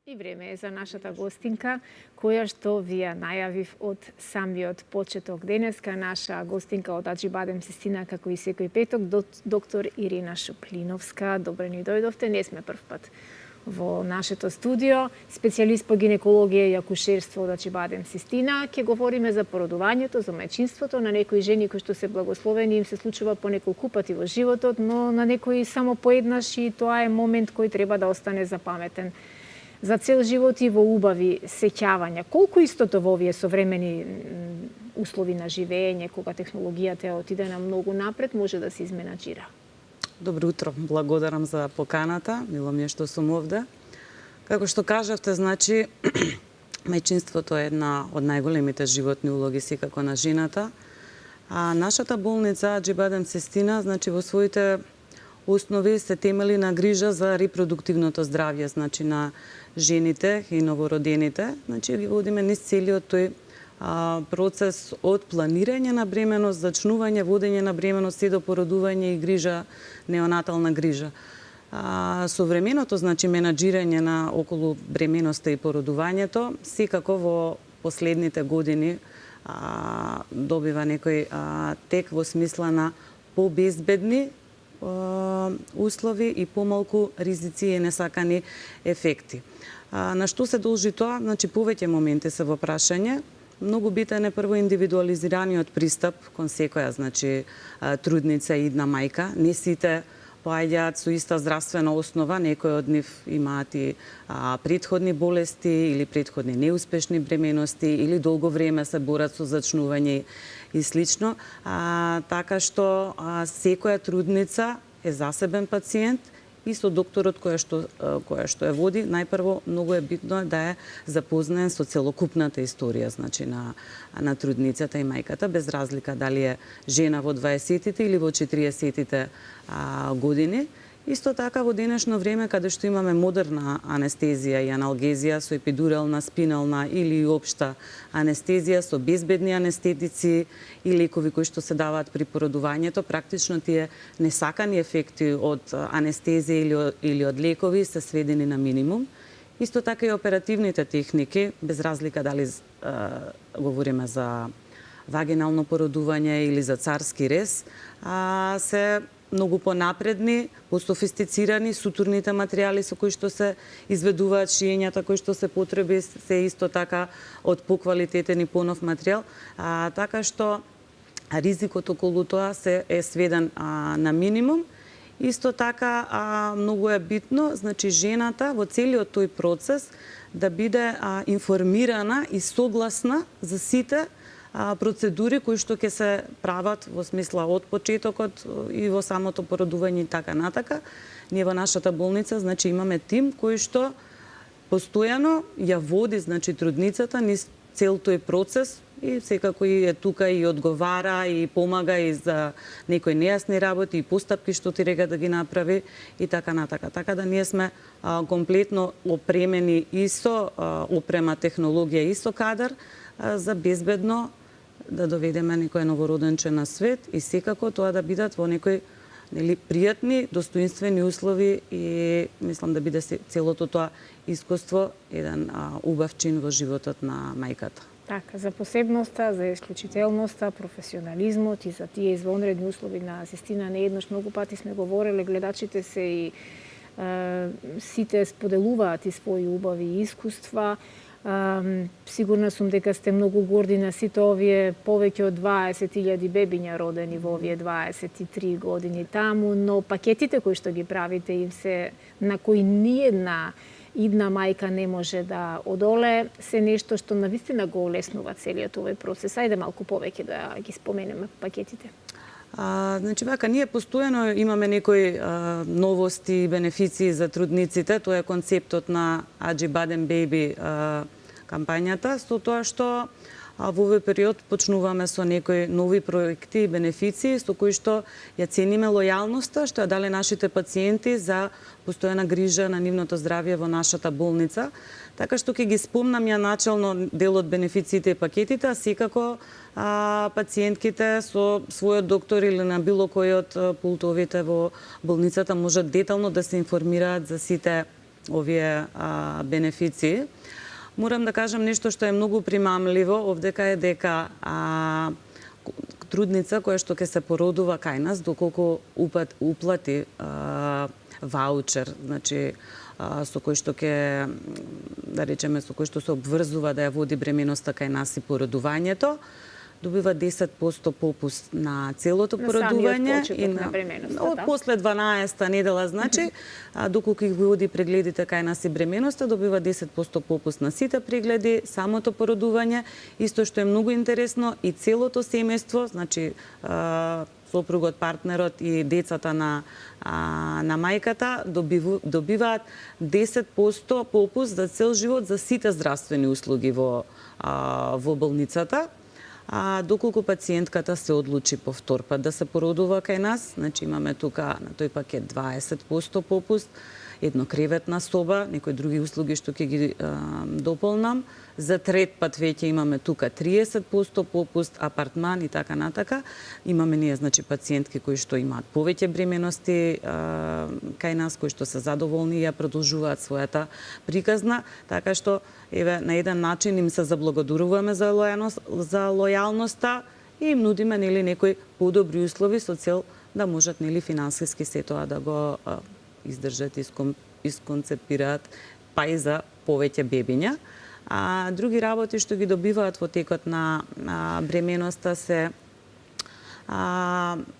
И време е за нашата гостинка, која што ви ја најавив од самиот почеток денеска. Наша гостинка од Аџибадем Систина, како и секој петок, доктор Ирина Шуклиновска. Добре ни дојдовте, не сме прв пат во нашето студио. Специјалист по гинекологија и акушерство од Аџибадем Систина. Ќе говориме за породувањето, за мајчинството на некои жени кои што се благословени, им се случува по неколку пати во животот, но на некои само поеднаш, и тоа е момент кој треба да остане запаметен за цел живот и во убави сеќавања. Колку истото во овие современи услови на живење, кога технологијата отиде на многу напред, може да се изменаџира? Добро утро, благодарам за поканата, мило ми е што сум овде. Како што кажавте, значи, мајчинството е една од најголемите животни улоги секако на жената, а нашата болница Аџибадем Систина, значи, во своите основи се темели на грижа за репродуктивното здравје, значи на жените и новородените. Значи ги водиме низ целиот тој процес од планирање на бременост, зачнување, водење на бременост и до породување и грижа, неонатална грижа. Современото, значи, менаџирање на околу бременоста и породувањето секако во последните години добива некој тек во смисла на побезбедни услови и помалку ризици и несакани ефекти. На што се должи тоа? Значи, повеќе моменти се во прашање. Многу битен е прво индивидуализираниот пристап кон секоја, значи, трудница и идна мајка. Не сите поаѓаат со иста здравствена основа, некои од нив имаат и претходни болести или претходни неуспешни бременности или долго време се борат со зачнување и слично. Така што секоја трудница е засебен пациент и со докторот која што ја води, најпрво многу е битно да е запознаен со целокупната историја, значи на трудницата и мајката, без разлика дали е жена во 20-тите или во 40-тите години. Исто така во денешно време, каде што имаме модерна анестезија и аналгезија со епидурална, спинална или општа анестезија, со безбедни анестетици и лекови кои што се даваат при породувањето, практично тие несакани ефекти од анестезија или од лекови се сведени на минимум. Исто така и оперативните техники, без разлика дали говориме за вагинално породување или за царски рез, се многу понапредни, пософистицирани, сутурните материјали со кои што се изведуваат шиењата, кои што се потреби, се исто така од поквалитетен и понов материјал, така што ризикот околу тоа се е сведен на минимум. Исто така многу е битно, значи, жената во целиот тој процес да биде информирана и согласна за сите процедури кои што ќе се прават во смисла од почетокот и во самото породување и така натака. Ние во нашата болница, значи, имаме тим кој што постојано ја води, значи, трудницата низ цел тој процес и секако и е тука и одговара и помага и за некои нејасни работи и постапки што треба да ги направи и така натака. Така да ние сме комплетно опремени и со опрема, технологија и со кадар за безбедно да доведеме некој новороденче на свет и секако тоа да бидат во некои пријатни, достоинствени услови и мислам да биде целото тоа искуство еден убав чин во животот на мајката. Така, за посебноста, за исклучителноста, професионализмот и за тие извонредни услови на Систина нееднаш многу пати сме говореле, гледачите се и сите споделуваат и своји убави искуства. Сигурна сум дека сте многу горди на сите овие повеќе од 20.000 бебиња родени во овие 23 години таму, но пакетите кои што ги правите им се на кои ниедна идна мајка не може да одоле, се нешто што навистина го олеснува целиот овој процес. Ајде малку повеќе да ги споменеме пакетите. Значи, вака, ние постојано имаме некои новости и бенефиции за трудниците. Тоа е концептот на Аџибадем Бејби кампањата, со тоа што во овој период почнуваме со некои нови проекти и бенефиции со кои што ја цениме лојалноста што ја дале нашите пациенти за постојана грижа на нивното здравје во нашата болница. Така што ќе ги спомнам ја начално дел од бенефициите и пакетите, а секако пациентките со својот доктор или на било кој од пултовите во болницата можат детално да се информираат за сите овие бенефиции. Морам да кажам нешто што е многу примамливо овдека е дека трудница која што ќе се породува кај нас, доколку уплати ваучер, значи со кој што ќе, да речеме, со кој што се обврзува да ја води бременоста кај нас и породувањето, добива 10% попуст на целото породување и на бременоста, после 12-та недела, значи, доколку ги води прегледите кај нас и бременоста, добива 10% попуст на сите прегледи, самото породување, исто што е многу интересно и целото семејство, значи сопругот, партнерот и децата на мајката добиваат 10% попуст за цел живот за сите здравствени услуги во болницата. Доколку пациентката се одлучи повтор пат да се породува кај нас, значи имаме тука на тој пакет 20% попуст, еднокреветна соба, некои други услуги што ќе ги дополнам. За трет пат веќе имаме тука 30% попуст, апартман и така натака. Имаме ние, значи, пациентки кои што имаат повеќе бременности кај нас, кои што се задоволни и ја продолжуваат својата приказна, така што еве на еден начин им се заблагодаруваме за лојалноста и им нудиме нели некои подобри услови со цел да можат нели финансиски се тоа да го издржат и исконцепираат па и за повеќе бебиња. Други работи што ги добиваат во текот на бременоста се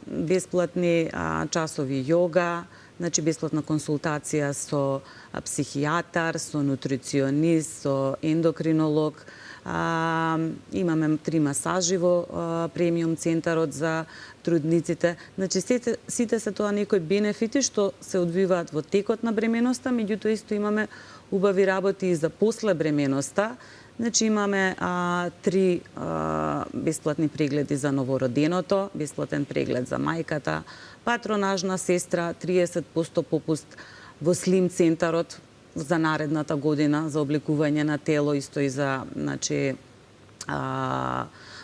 бесплатни часови јога, значи бесплатна консултација со психијатар, со нутриционист, со ендокринолог. Имаме 3 масажи во премиум центарот за трудниците. Значи сите се тоа некои бенефити што се одвиваат во текот на бременоста, меѓутоа исто имаме убави работи и за после бременоста. Значи имаме 3 бесплатни прегледи за новороденото, бесплатен преглед за мајката, патронажна сестра, 30% попуст во Слим центарот за наредната година за обликување на тело, исто и за, значи,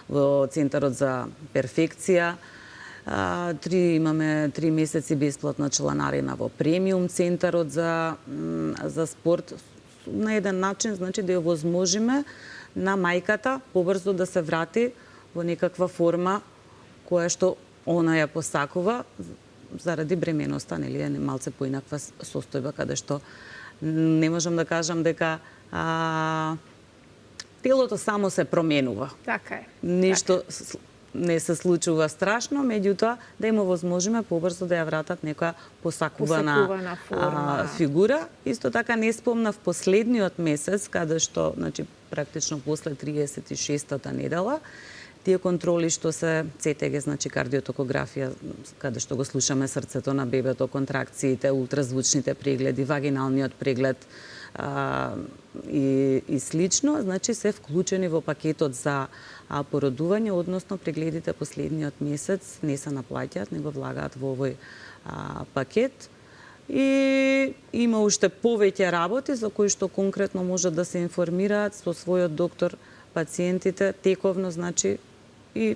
во центарот за перфекција. Имаме 3 месеци бесплатна чланарина во премиум центарот за спорт. На еден начин, значи, да ја возможиме на мајката побрзо да се врати во некаква форма која што она ја посакува заради бременоста, нели е малце поинаква состојба каде што не можам да кажам дека телото само се променува. Така е. Ништо не се случува страшно, меѓутоа да им овозможиме побрзо да ја вратат некоја посакувана фигура. Исто така не спомнав последниот месец, каде што, значи, практично после 36-та недела, тие контроли што се ЦТГ, значи кардиотокографија, каде што го слушаме срцето на бебето, контракциите, ултразвучните прегледи, вагиналниот преглед и слично, значи се вклучени во пакетот за породување, односно прегледите последниот месец не се наплаќаат, него влагаат во овој пакет. И има уште повеќе работи за кои што конкретно можат да се информираат со својот доктор пациентите тековно, значи, и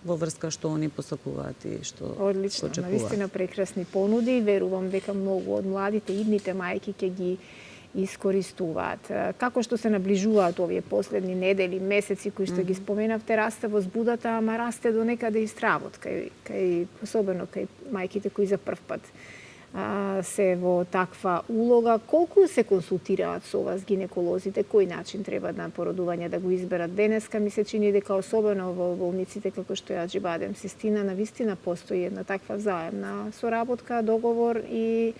во врска што они посакуваат и што Одлично, очекуваат. навистина прекрасни понуди. Верувам дека многу од младите идните мајки ќе ги искористуваат. Како што се наближуваат овие последни недели, месеци кои што ги споменавте, расте возбудата, ама расте до некаде и стравот, особено кај мајките кои за прв пат се во таква улога. Колку се консултираат со вас гинеколозите, кој начин треба на породување да го изберат денеска? Ми се чини дека особено во болниците како што е Аџибадем Систина, навистина постои една таква взаемна соработка, договор и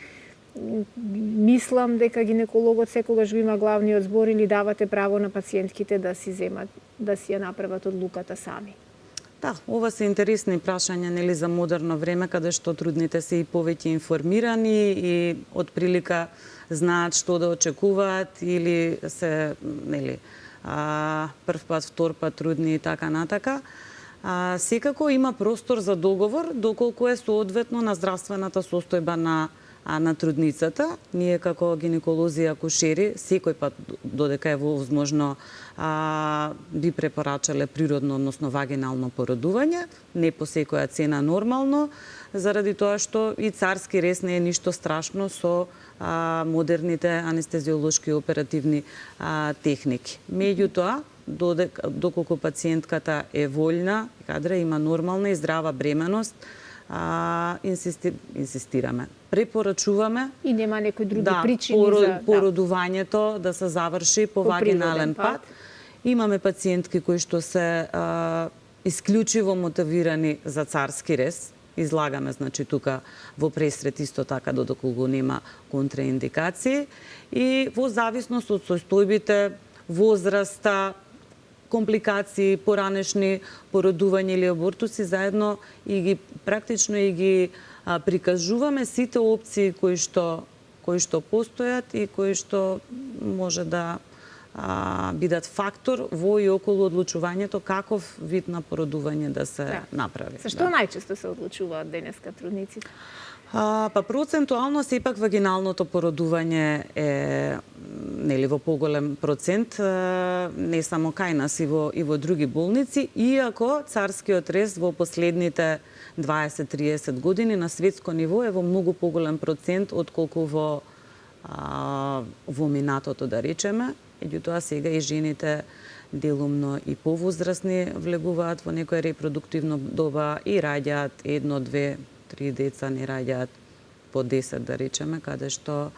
мислам дека гинекологот секогаш го има главниот збор или давате право на пациентките да си ја направат одлуката сами. Да, ова се интересни прашања, нели, за модерно време, каде што трудните се и повеќе информирани и од прилика знаат што да очекуваат или се, нели, прв пат, втор пат трудни и така натака. Секако има простор за договор доколку е соодветно на здравствената состојба на трудницата. Ние како гинеколози и акушери секој пат додека е возможно би препорачале природно, односно вагинално породување, не по секоја цена нормално, заради тоа што и царски рез не е ништо страшно со модерните анестезиолошки оперативни техники. Меѓутоа, доколку пациентката е вољна, кадра има нормална и здрава бременост, инсистираме. Препорачуваме и нема некои други причини за породувањето да се заврши по вагинален пат. Имаме пациентки кои што се исклучиво мотивирани за царски рез. Излагаме, значи, тука во пресрет исто така доколку нема контраиндикации. И во зависност од состојбите, возраста, компликации, поранешни породувања или абортуси, заедно и ги практично и ги прикажуваме сите опции кои што постојат и кои што може да бидат фактор во и околу одлучувањето каков вид на породување да се направи. За што најчесто се одлучуваат денеска трудниците? Процентуално сепак вагиналното породување е во поголем процент, не само кај нас и во други болници, иако царскиот рез во последните 20-30 години на светско ниво е во многу поголем процент отколку во минатото, да речеме. Меѓутоа сега и жените делумно и повозрастни влегуваат во некоја репродуктивно доба и раѓаат 1, 2, 3 деца, не раѓаат по 10, да речеме, каде што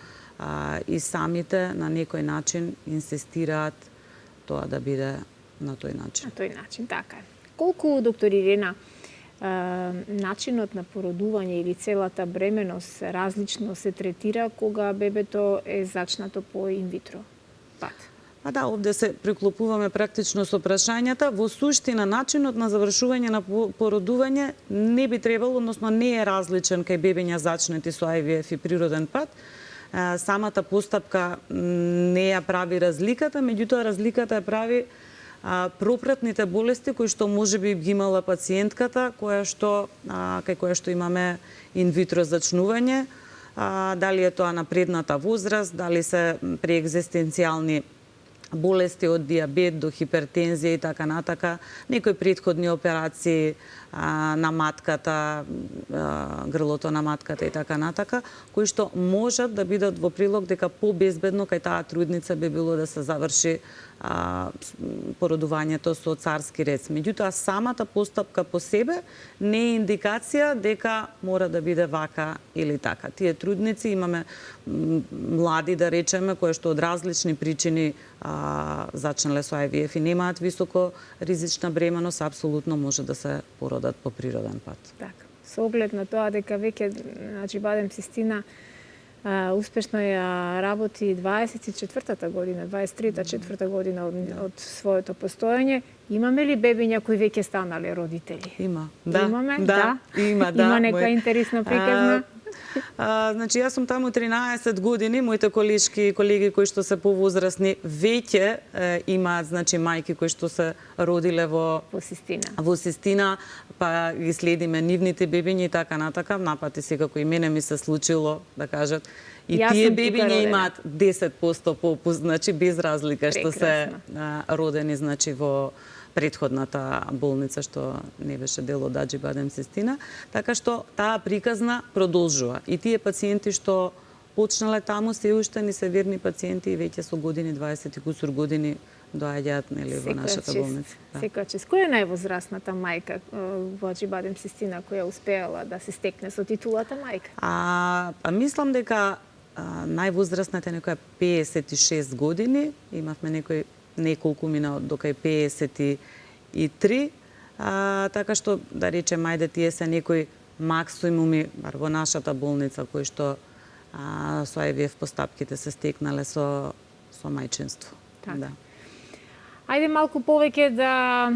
и самите на некој начин инсистираат тоа да биде на тој начин. На тој начин, така е. Колку, доктор Ирена, начинот на породување или целата бременост различно се третира кога бебето е зачнато по инвитро пат? Да, овде се приклопуваме практично со прашањата. Во суштина, начинот на завршување на породување не би требало, односно не е различен кај бебиња зачнати со IVF и природен пат. Самата постапка не ја прави разликата, меѓутоа разликата ја прави пропратните болести кои што можеби ги имала пациентката, кај која што имаме инвитро зачнување, дали е тоа напредната возраст, дали се преекзистенцијални болести од диабет до хипертензија и така натака, некои претходни операции на матката, грлото на матката и така натака, кои што можат да бидат во прилог дека побезбедно кај таа трудница би било да се заврши породувањето со царски рез. Меѓутоа, самата постапка по себе не е индикација дека мора да биде вака или така. Тие трудници, имаме млади, да речеме, кои што од различни причини зачнале со IVF и немаат високо ризична бременост, апсолутно може да се породат по природен пат. Така. Со оглед на тоа дека веќе, значи, Бадем Систина успешно ја работи 24-та година, 23-та година од своето постоење. Имаме ли бебиња кои веќе станале родители? Има. Имаме? Има нека интересна приказна? Значи, јас сум таму 13 години, моите колешки и колеги кои што се повозрастни веќе имаат, значи, мајки кои што се родиле во Систина, па ги следиме нивните бебиња и така натака. Напати секако и мене ми се случило, да кажат, и тие бебиња имаат 10% попуст, значи без разлика што се родени, значи, во претходната болница што не беше дел од Аџибадем Систина, така што таа приказна продолжува. И тие пациенти што почнале таму се уште ни се верни пациенти и веќе со години, 20 и кусур години доаѓаат во нашата болница. Секоја чест. Која е највозрастната мајка во Аџибадем Систина која успеала да се стекне со титулата мајка? Мислам дека највозрастната е некоја 56 години, имавме неколку мина до кај 53, така што, да речем, ајде, тие се некои максимуми во нашата болница кои што со IVF постапките се стекнале со мајчинство. Да. Ајде малку повеќе да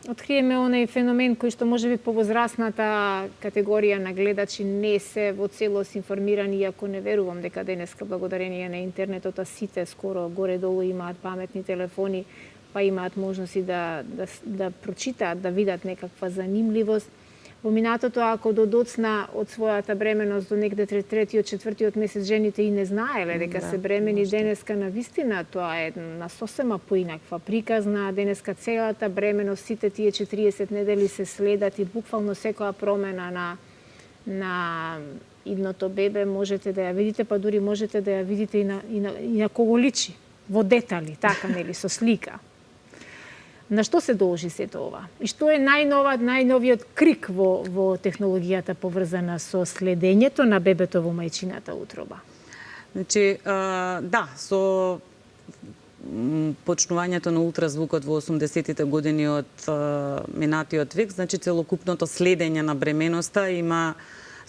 откриеме онај феномен кој што можеби повозрастната категорија на гледачи не се во целост информирани, иако не верувам дека денеска благодарение на интернетот сите скоро горе-долу имаат паметни телефони, па имаат можности да прочитаат, да видат некаква занимливост. Во минатото, ако додоцна од својата бременост до негде третиот, четвртиот месец, жените и не знаеле дека се бремени, денеска на вистина тоа е на сосема поинаква приказна. Денеска целата бременост, сите тие 40 недели се следат и буквално секоја промена на идното бебе можете да ја видите, па дури можете да ја видите и на кого личи, во детали, така нели, со слика. На што се должи сето ова? И што е најновиот крик во технологијата поврзана со следењето на бебето во мајчината утроба? Значи, да, со почнувањето на ултразвукот во 80-тите години од минатиот век, значи целокупното следење на бременоста има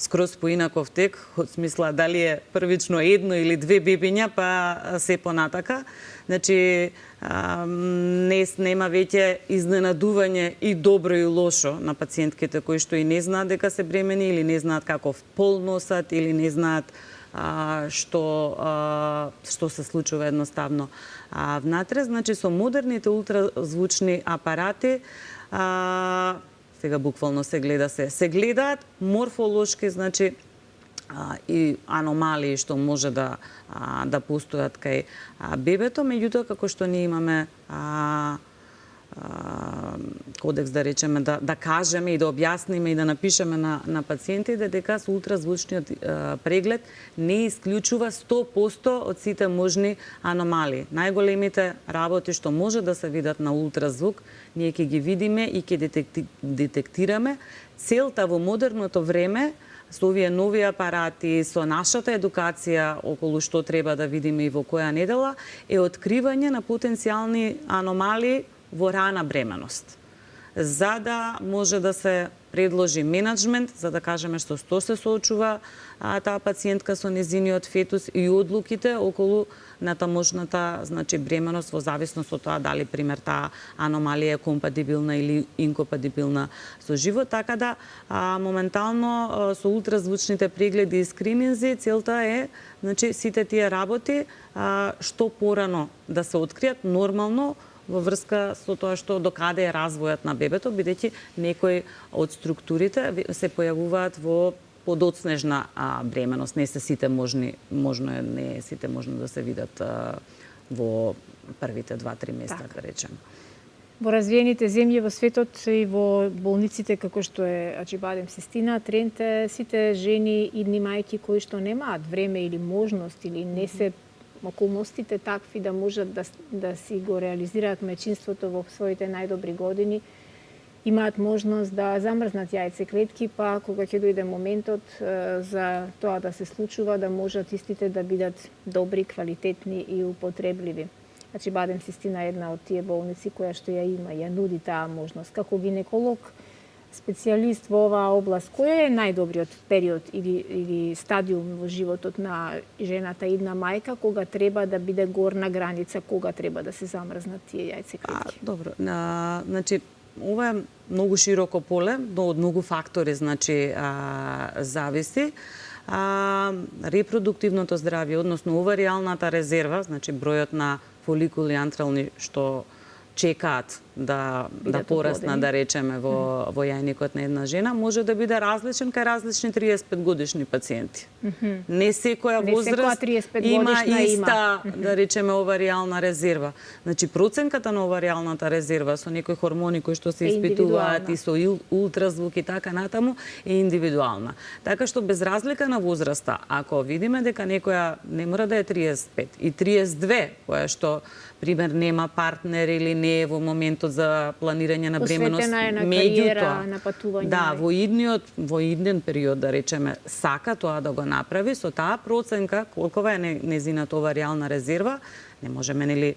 скроз поинаков тек, од смисла дали е првично едно или две бебиња, па се понатака. Значи, нема веќе изненадување и добро и лошо на пациентките кои што и не знаат дека се бремени или не знаат каков пол носат или не знаат што се случува едноставно внатре. Значи, со модерните ултразвучни апарати сега буквално се гледаат морфолошки, значи и аномалии што може да постојат кај бебето, меѓутоа како што ние имаме кодекс, да речеме, да кажеме и да објасниме и да напишеме на пациентите дека со ултразвучниот преглед не исклучува 100% од сите можни аномалии. Најголемите работи што може да се видат на ултразвук, ние ќе ги видиме и ќе детектираме. Целта во модерното време со овие нови апарати, со нашата едукација околу што треба да видиме и во која недела, е откривање на потенцијални аномалии во рана бременост, за да може да се предложи менеджмент, за да кажеме што се соочува таа пациентка со незиниот фетус и одлуките околу натамошната, значи, бременост во зависност од тоа дали пример таа аномалија е компатибилна или инкомпатибилна со живот, така да моментално со ултразвучните прегледи и скрининзи целта е, значи, сите тие работи што порано да се откријат нормално во врска со тоа што докаде е развојот на бебето, бидејќи некои од структурите се појавуваат во подоцнежна бременост. Не се сите можни, не сите можно да се видат во првите 2-3 месеца, да речем. Во развиените земји во светот и во болниците како што е Аџибадем Систина, тренд е сите жени идни мајки кои што немаат време или можност или не се околностите такви да можат да си го реализираат мајчинството во своите најдобри години, имаат можност да замрзнат јајцеклетки, па кога ќе дојде моментот за тоа да се случува, да можат истите да бидат добри, квалитетни и употребливи. Значи, Бадем Систина е една од тие болници која што ја има, ја нуди таа можност. Како гинеколог, специјалист во оваа област, кој е најдобриот период или стадиум во животот на жената идна мајка, кога треба да биде горна граница, кога треба да се замрзнат тие јајцеклетки? Добро, значи, ова е многу широко поле, од многу фактори, значи, зависи. Репродуктивното здравје, односно оваријалната резерва, значи бројот на фоликули антрални што чекаат да пораснат, да речеме, во јајникот на една жена, може да биде различен кај различни 35 годишни пациенти. Не секоја возраст има иста, да речеме, оваријална резерва. Значи, проценката на оваријалната резерва со некои хормони кои што се испитуваат и со ултразвук и така натаму е индивидуална. Така што без разлика на возраста, ако видиме дека некоја не мора да е 35 и 32, која што пример нема партнер или не е во моментот за планирање на бременост, посветена е на кариера, на патување. Да, во иден период, да речеме, сака тоа да го направи, со таа проценка колкова е незината оваријална резерва, не можеме нели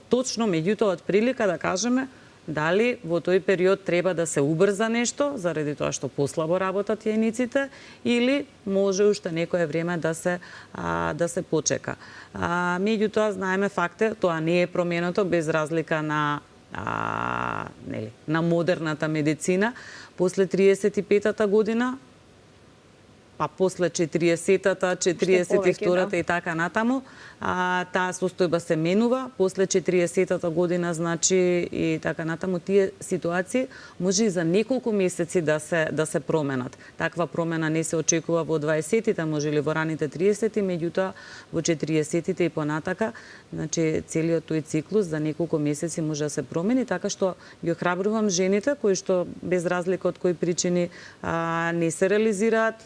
точно, меѓутоа од прилика да кажеме дали во тој период треба да се убрза нешто заради тоа што послабо работат јајниците или може уште некое време да се почека. Меѓутоа знаеме факте, тоа не е променето без разлика на модерната медицина. После 35-та година, па после 40-та, 42-та и така натаму, таа состојба се менува. После 40-та година, значи, и така натаму, тие ситуации може и за неколку месеци да се променат. Таква промена не се очекува во 20-тите, може или во раните 30-ти, меѓутоа во 40-тите и понатака, значи, целиот тој циклус за неколку месеци може да се промени, така што ги охрабрувам жените кои што без разлика од кои причини не се реализираат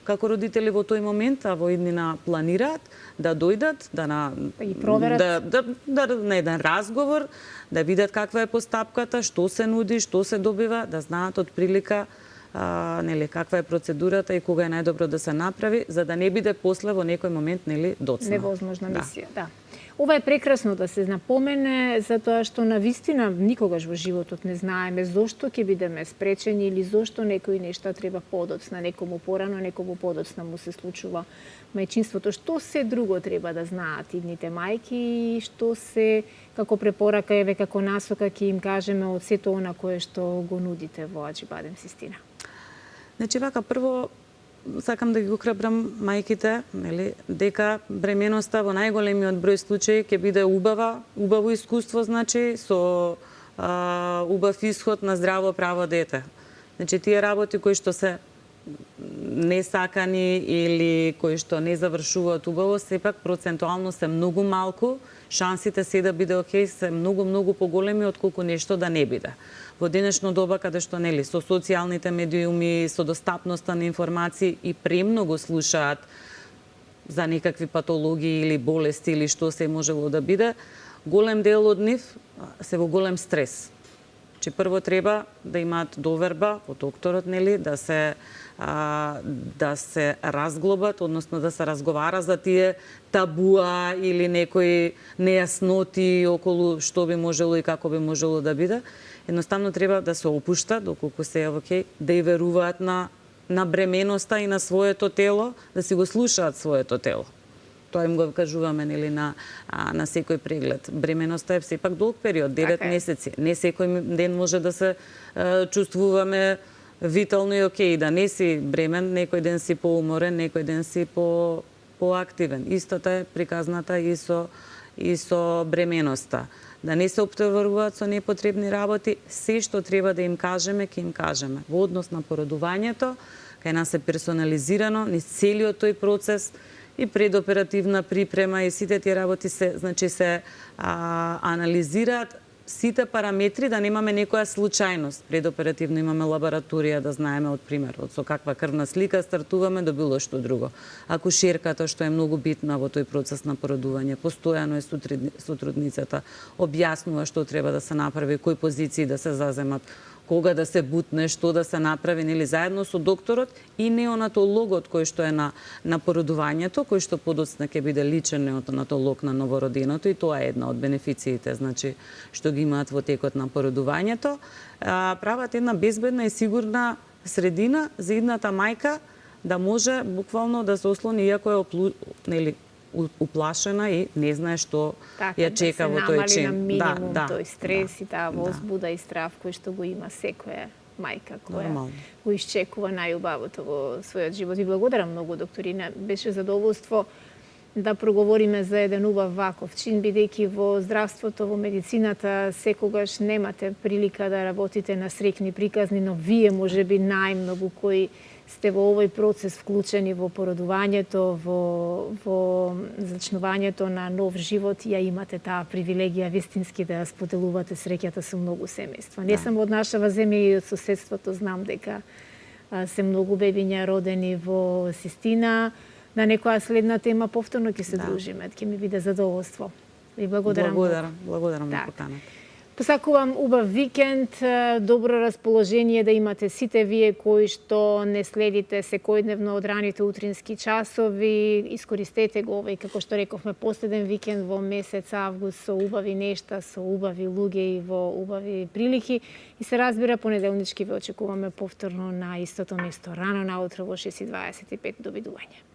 како родители во тој момент, а во иднина планираат да дојдат, да ги проверат, на еден разговор, да видат каква е постапката, што се нуди, што се добива, да знаат од прилика нели каква е процедурата и кога е најдобро да се направи, за да не биде после во некој момент нели доцна. Невозможна мисија, да. Ова е прекрасно да се напомене, затоа што на вистина никогаш во животот не знаеме зошто ќе бидеме спречени или зошто некои нешта треба подоцна, некому порано, некому подоцна му се случува мајчинството. Што се друго треба да знаат идните мајки и што се како препорака, еве како насока ќе им кажеме од сето она кое што го нудите во Аџибадем Систина? Значи вака прво сакам да ги охрабрам мајките, нели, дека бременоста во најголемиот број случаи ќе биде убаво искуство, значи со убав исход на здраво право дете. Значи тие работи кои што се несакани или кои што не завршуваат убаво, сепак процентуално се многу малку, шансите се да биде окей се многу поголеми отколку нешто да не биде. Во денешно доба каде што нели со социјалните медиуми, со достапноста на информации и премногу слушаат за некакви патологии или болести или што се можело да биде, голем дел од нив се во голем стрес. Че прво треба да имаат доверба од докторот, нели, да се разглобат, односно да се разговара за тие табуа или некои нејасноти околу што би можело и како би можело да биде. Едноставно треба да се опушта, доколку се е окей, да и веруваат на бременоста и на своето тело, да си го слушаат своето тело. Тоа им го кажуваме нели на секој преглед. Бременоста е сепак долг период, 9 месеци. Не секој ден може да се чувствуваме витално и окей, да не си бремен, некој ден си поуморен, некој ден си поактивен. Истата е приказната и со бременоста. Да не се оптоваруваат со непотребни работи, се што треба да им кажеме, ќе им кажеме. Во однос на породувањето, кај нас е персонализирано, низ целиот тој процес, и предоперативна припрема и сите тие работи се анализираат сите параметри да немаме некоја случајност. Предоперативно имаме лабораторија да знаеме од пример со каква крвна слика стартуваме до било што друго. Акушерката што е многу битна во тој процес на породување, постојано е сотрудницата, објаснува што треба да се направи, кои позиции да се заземат, кога да се бутне, што да се направи, нели заедно со докторот и неонатологот кој што е на породувањето, кој што подоцна ќе биде личен неонатолог на новороденото и тоа е една од бенефициите, значи што ги имаат во текот на породувањето, прават една безбедна и сигурна средина за идната мајка да може буквално да се ослони иако е нели уплашена и не знае што ја чека во тој чин. Да се намали на минимум тој стрес и таа возбуда и страв кој што го има секоја мајка која го исчекува најубавото во својот живот. И благодарам многу, докторина. Беше задоволство да проговориме за еден убав ваков чин, бидејќи во здравството, во медицината секогаш немате прилика да работите на срекни приказни, но вие можеби најмногу кои сте во овој процес вклучени во породувањето, во зачнувањето на нов живот, ја имате таа привилегија вистински да ја споделувате среќата со многу семејства. Не само од нашава земја и од соседството знам дека се многу бебиња родени во Систина. На некоја следна тема повторно ќе се дружиме, ќе ми биде задоволство. И благодарам. Благодарам на поканата. Посакувам убав викенд, добро расположение да имате сите вие кои што не следите секојдневно од раните утрински часови. Искористете го овој, како што рековме, последен викенд во месец август со убави нешта, со убави луѓе и во убави прилики. И се разбира, понеделнички ве очекуваме повторно на истото место рано наутро во 6:25. Довидување.